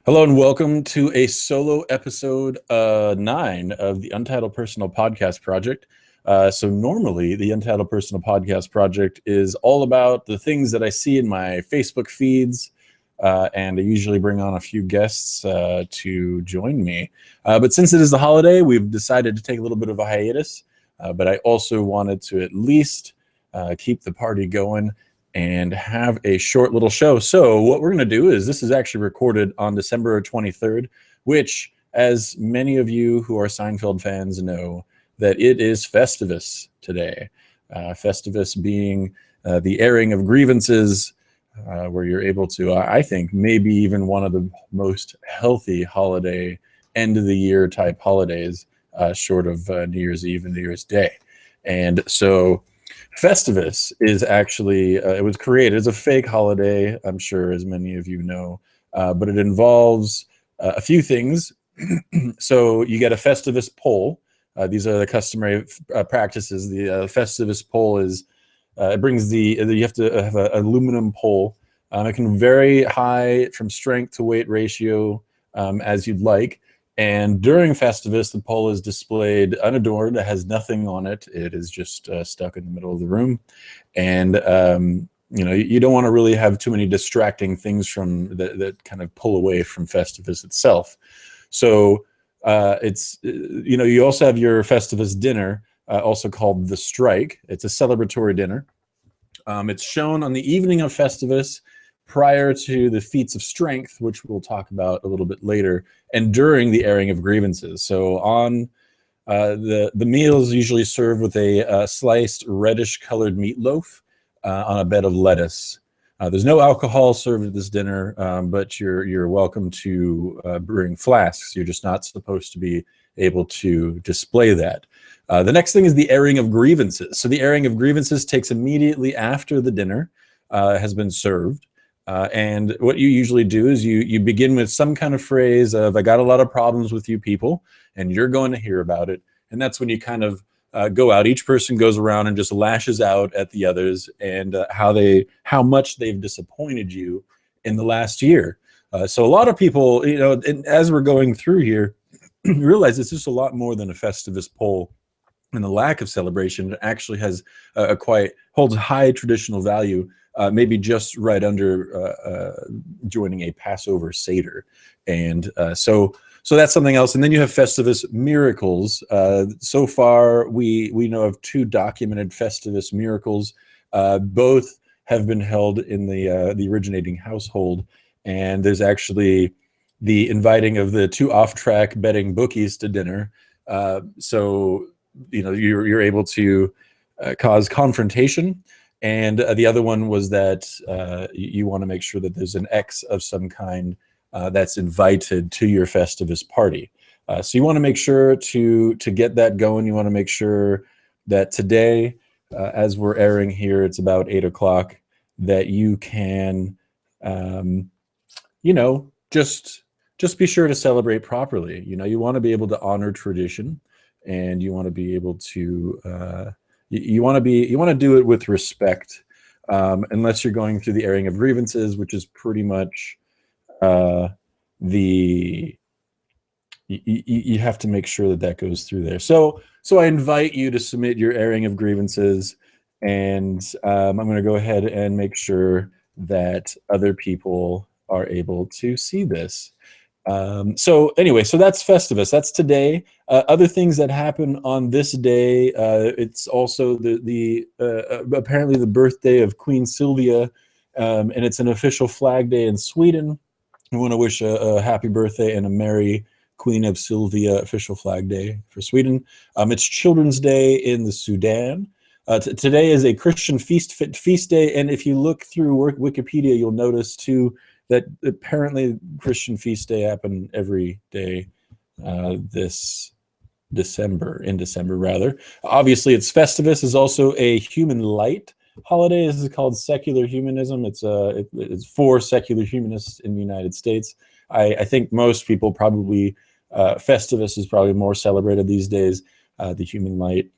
Hello and welcome to a solo episode 9 of the Untitled Personal Podcast Project. So normally the Untitled Personal Podcast Project is all about the things that I see in my Facebook feeds, and I usually bring on a few guests to join me. But since it is the holiday, we've decided to take a little bit of a hiatus, but I also wanted to at least keep the party going and have a short little show. So what we're going to do is this is actually recorded on December 23rd, which, as many of you who are Seinfeld fans know, that it is Festivus today. Festivus being the airing of grievances, where you're able to, I think, maybe even one of the most healthy holiday, end of the year type holidays, short of New Year's Eve and New Year's Day. And so Festivus is actually, it was created as a fake holiday, I'm sure, as many of you know, but it involves a few things. So you get a Festivus pole. These are the customary practices. The Festivus pole is, it brings you have to have an aluminum pole. It can vary high from strength to weight ratio as you'd like. And during Festivus, the pole is displayed unadorned. It has nothing on it. It is just stuck in the middle of the room. And, you don't want to really have too many distracting things from that kind of pull away from Festivus itself. So you also have your Festivus dinner, also called the Strike. It's a celebratory dinner. It's shown on the evening of Festivus, prior to the feats of strength, which we'll talk about a little bit later, and during the airing of grievances. So on the meal is usually served with a sliced reddish-colored meatloaf on a bed of lettuce. There's no alcohol served at this dinner, but you're welcome to bring flasks. You're just not supposed to be able to display that. The next thing is the airing of grievances. So the airing of grievances takes immediately after the dinner has been served. And what you usually do is you begin with some kind of phrase of, I got a lot of problems with you people, and you're going to hear about it. And that's when you kind of go out. Each person goes around and just lashes out at the others and how much they've disappointed you in the last year. So a lot of people, and as we're going through here, realize it's just a lot more than a Festivus poll. And the lack of celebration actually has holds high traditional value, maybe just right under joining a Passover Seder. And so that's something else. And then you have Festivus miracles. So far, we know of 2 documented Festivus miracles. Both have been held in the originating household. And there's actually the inviting of the 2 off-track betting bookies to dinner. So you're able to cause confrontation. And the other one was that you want to make sure that there's an X of some kind that's invited to your Festivus party. So you want to make sure to get that going. You want to make sure that today, as we're airing here, it's about 8 o'clock, that you can, just be sure to celebrate properly. You want to be able to honor tradition, and you want to be able to you want to do it with respect, unless you're going through the airing of grievances, which is pretty much you have to make sure that goes through there. So I invite you to submit your airing of grievances, and I'm going to go ahead and make sure that other people are able to see this. So that's Festivus. That's today. Other things that happen on this day. It's also the apparently the birthday of Queen Sylvia, and it's an official flag day in Sweden. We want to wish a happy birthday and a merry Queen of Sylvia official flag day for Sweden. It's Children's Day in the Sudan. Today is a Christian feast day, and if you look through Wikipedia, you'll notice too that apparently Christian feast day happen every day in December rather. Obviously, it's Festivus is also a human light holiday. This is called secular humanism. It's for secular humanists in the United States. I think most people probably, Festivus is probably more celebrated these days. The human light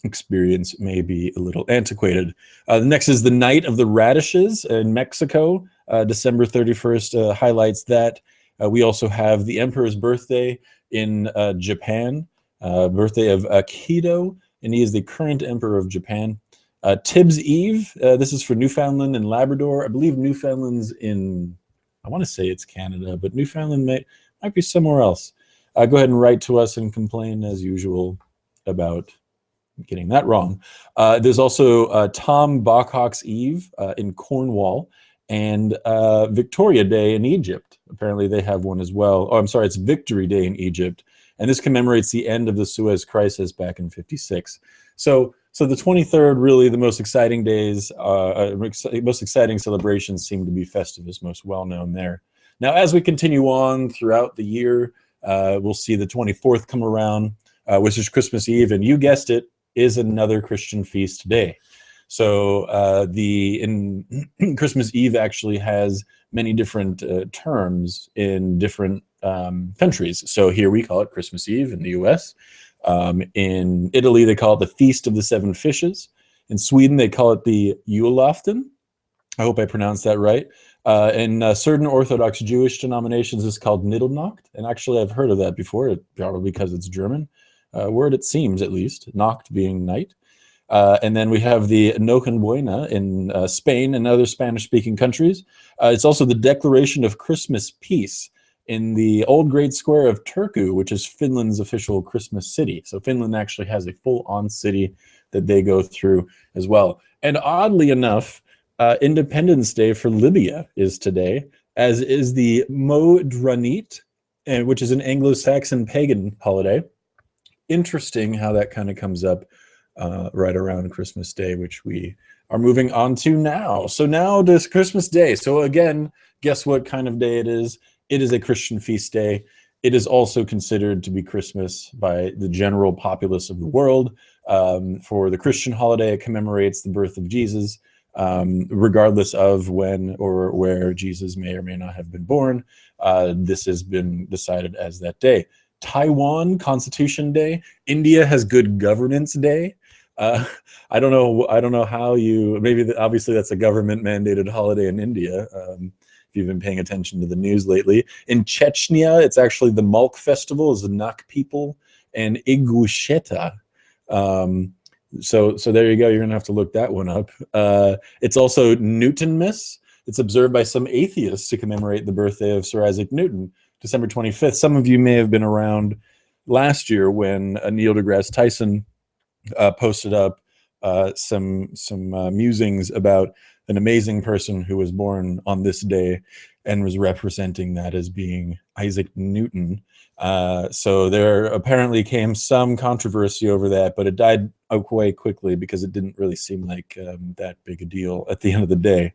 experience may be a little antiquated. The next is the Night of the Radishes in Mexico. December 31st highlights that. We also have the emperor's birthday in Japan, birthday of Kido, and he is the current emperor of Japan. Tibbs Eve, this is for Newfoundland and Labrador. I believe Newfoundland's in, I want to say it's Canada, but Newfoundland might be somewhere else. Go ahead and write to us and complain as usual about getting that wrong. There's also Tom Bachhawk's Eve in Cornwall, and Victoria Day in Egypt. Apparently they have one as well. Oh, I'm sorry, it's Victory Day in Egypt. And this commemorates the end of the Suez Crisis back in '56. So the 23rd, really the most exciting days, most exciting celebrations seem to be Festivus, most well known there. Now, as we continue on throughout the year, we'll see the 24th come around, which is Christmas Eve, and you guessed it, is another Christian feast day. So Christmas Eve actually has many different terms in different countries. So here we call it Christmas Eve in the US. In Italy, they call it the Feast of the Seven Fishes. In Sweden, they call it the Julafton. I hope I pronounced that right. In certain Orthodox Jewish denominations, it's called Middelnacht. And actually, I've heard of that before, probably because it's German. Word it seems, at least, Nacht being night. And then we have the Nochebuena in Spain and other Spanish-speaking countries. It's also the Declaration of Christmas Peace in the Old Great Square of Turku, which is Finland's official Christmas city. So Finland actually has a full-on city that they go through as well. And oddly enough, Independence Day for Libya is today, as is the Modranit, which is an Anglo-Saxon pagan holiday. Interesting how that kind of comes up right around Christmas Day, which we are moving on to now. So now this Christmas Day. So again, guess what kind of day it is? It is a Christian feast day. It is also considered to be Christmas by the general populace of the world. For the Christian holiday, it commemorates the birth of Jesus, regardless of when or where Jesus may or may not have been born. This has been decided as that day. Taiwan, Constitution Day. India has Good Governance Day. I don't know how you, maybe obviously that's a government mandated holiday in India. If you've been paying attention to the news lately. In Chechnya, it's actually the Malk Festival, is the Nak people, and Ingusheta. So there you go. You're gonna have to look that one up. It's also Newtonmas. It's observed by some atheists to commemorate the birthday of Sir Isaac Newton, December 25th. Some of you may have been around last year when Neil deGrasse Tyson posted up some musings about an amazing person who was born on this day and was representing that as being Isaac Newton. So there apparently came some controversy over that, but it died quite quickly because it didn't really seem like that big a deal at the end of the day.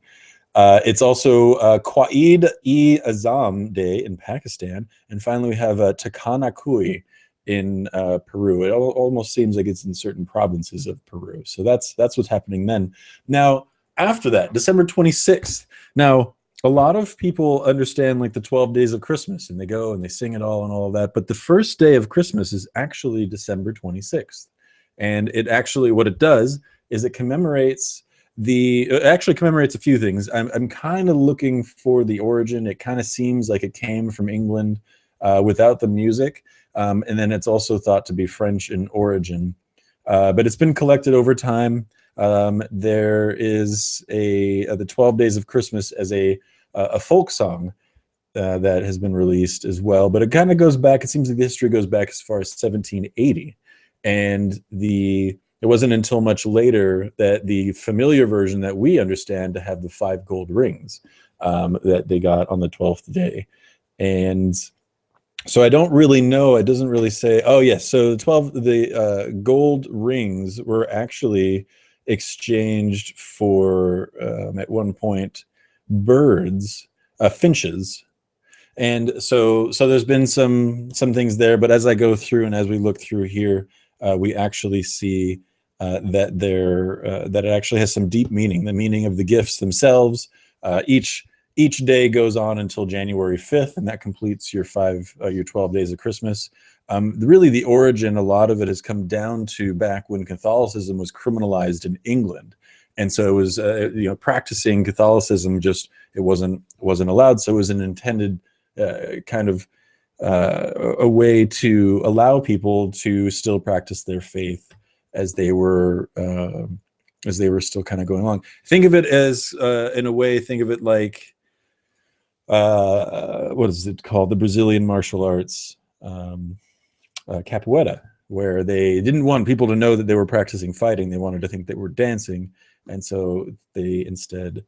It's also Quaid-e-Azam Day in Pakistan. And finally, we have Takanakui in Peru. It almost seems like it's in certain provinces of Peru. So that's what's happening then. Now, after that, December 26th. Now, a lot of people understand like the 12 days of Christmas, and they go and they sing it all and all of that. But the first day of Christmas is actually December 26th. And it actually, what it does is it commemorates a few things. I'm kind of looking for the origin. It kind of seems like it came from England without the music. And then it's also thought to be French in origin. But it's been collected over time. There is the 12 Days of Christmas as a folk song that has been released as well. But it kind of goes back, it seems like the history goes back as far as 1780. And it wasn't until much later that the familiar version that we understand to have the 5 gold rings that they got on the 12th day. And so I don't really know. It doesn't really say. Oh yes. So the gold rings were actually exchanged for at one point birds, finches, and so there's been some things there. But as I go through and as we look through here, we actually see that it actually has some deep meaning. The meaning of the gifts themselves. Each day goes on until January 5th, and that completes your 12 days of Christmas. Really, the origin, a lot of it has come down to back when Catholicism was criminalized in England, and so it was practicing Catholicism it wasn't allowed. So it was an intended kind of a way to allow people to still practice their faith as they were still kind of going along. Think of it as, in a way, think of it like, what is it called? The Brazilian martial arts, capoeira, where they didn't want people to know that they were practicing fighting. They wanted to think they were dancing. And so they instead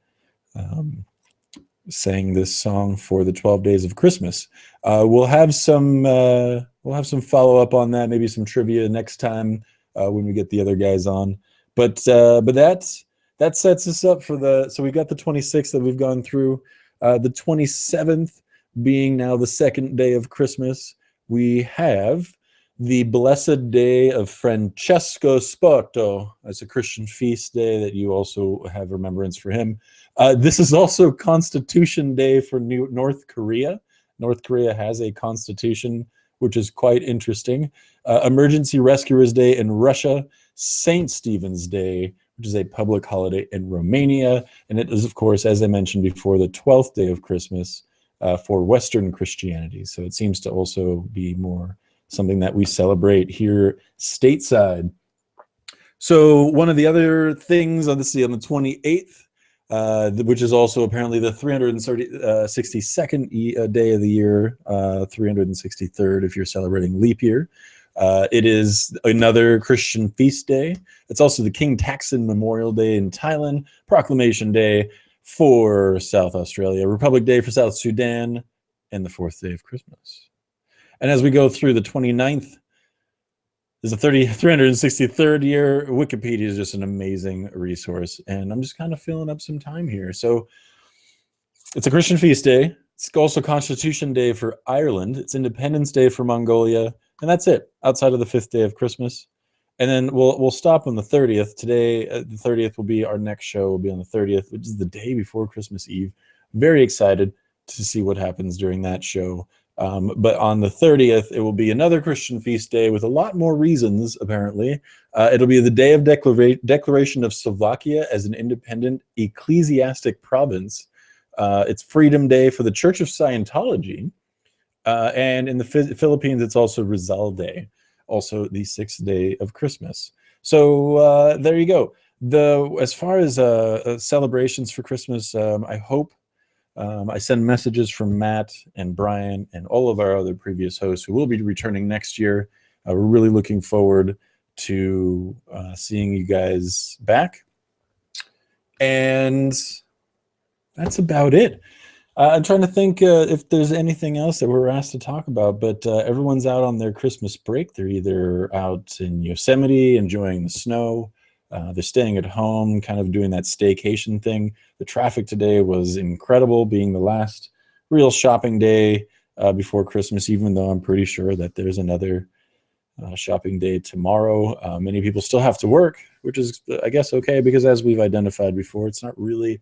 sang this song for the 12 days of Christmas. We'll have some follow up on that, maybe some trivia next time when we get the other guys on. But that sets us up for so we got the 26th that we've gone through. The 27th being now the second day of Christmas, we have the blessed day of Francesco Spoto. That's a Christian feast day that you also have remembrance for him. This is also Constitution Day for North Korea. North Korea has a constitution, which is quite interesting. Emergency Rescuers Day in Russia. St. Stephen's Day, which is a public holiday in Romania. And it is, of course, as I mentioned before, the 12th day of Christmas for Western Christianity. So it seems to also be more something that we celebrate here stateside. So one of the other things on the 28th, which is also apparently the 362nd day of the year, 363rd if you're celebrating leap year. It is another Christian feast day. It's also the King Taksin Memorial Day in Thailand, Proclamation Day for South Australia, Republic Day for South Sudan, and the 4th day of Christmas. And as we go through the 29th, is the 363rd year. Wikipedia is just an amazing resource, and I'm just kind of filling up some time here. So it's a Christian feast day. It's also Constitution Day for Ireland. It's Independence Day for Mongolia, and that's it, outside of the 5th day of Christmas. And then we'll stop on the 30th. Today, the 30th will be our next show. Will be on the 30th, which is the day before Christmas Eve. Very excited to see what happens during that show. But on the 30th, it will be another Christian feast day with a lot more reasons, apparently. It'll be the day of declaration of Slovakia as an independent ecclesiastic province. It's Freedom Day for the Church of Scientology. And in the Philippines, it's also Rizal Day, also the 6th day of Christmas. So there you go. As far as celebrations for Christmas, I hope I send messages from Matt and Brian and all of our other previous hosts who will be returning next year. We're really looking forward to seeing you guys back. And that's about it. I'm trying to think if there's anything else that we're asked to talk about, but everyone's out on their Christmas break. They're either out in Yosemite enjoying the snow. They're staying at home, kind of doing that staycation thing. The traffic today was incredible, being the last real shopping day before Christmas, even though I'm pretty sure that there's another shopping day tomorrow. Many people still have to work, which is, I guess, okay, because as we've identified before, it's not really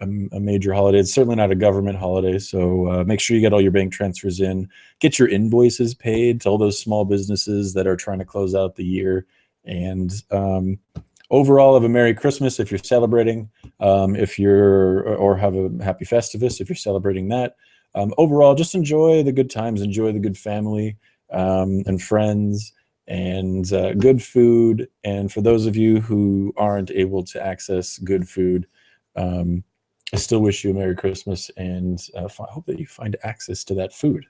a major holiday. It's certainly not a government holiday, so make sure you get all your bank transfers in. Get your invoices paid to all those small businesses that are trying to close out the year. And overall, have a Merry Christmas if you're celebrating, or have a Happy Festivus if you're celebrating that. Overall, just enjoy the good times, enjoy the good family and friends, and good food. And for those of you who aren't able to access good food, I still wish you a Merry Christmas, and I hope that you find access to that food.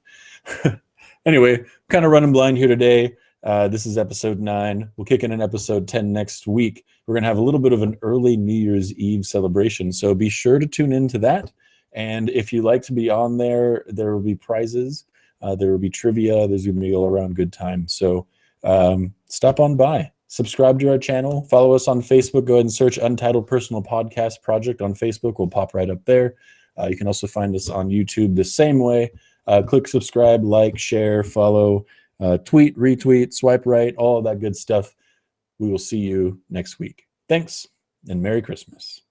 Anyway, kind of running blind here today. This is episode 9. We'll kick in an episode 10 next week. We're going to have a little bit of an early New Year's Eve celebration, so be sure to tune into that. And if you like to be on there, there will be prizes. There will be trivia. There's going to be all around good time. So stop on by. Subscribe to our channel. Follow us on Facebook. Go ahead and search Untitled Personal Podcast Project on Facebook. We'll pop right up there. You can also find us on YouTube the same way. Click subscribe, like, share, follow, tweet, retweet, swipe right, all of that good stuff. We will see you next week. Thanks, and Merry Christmas.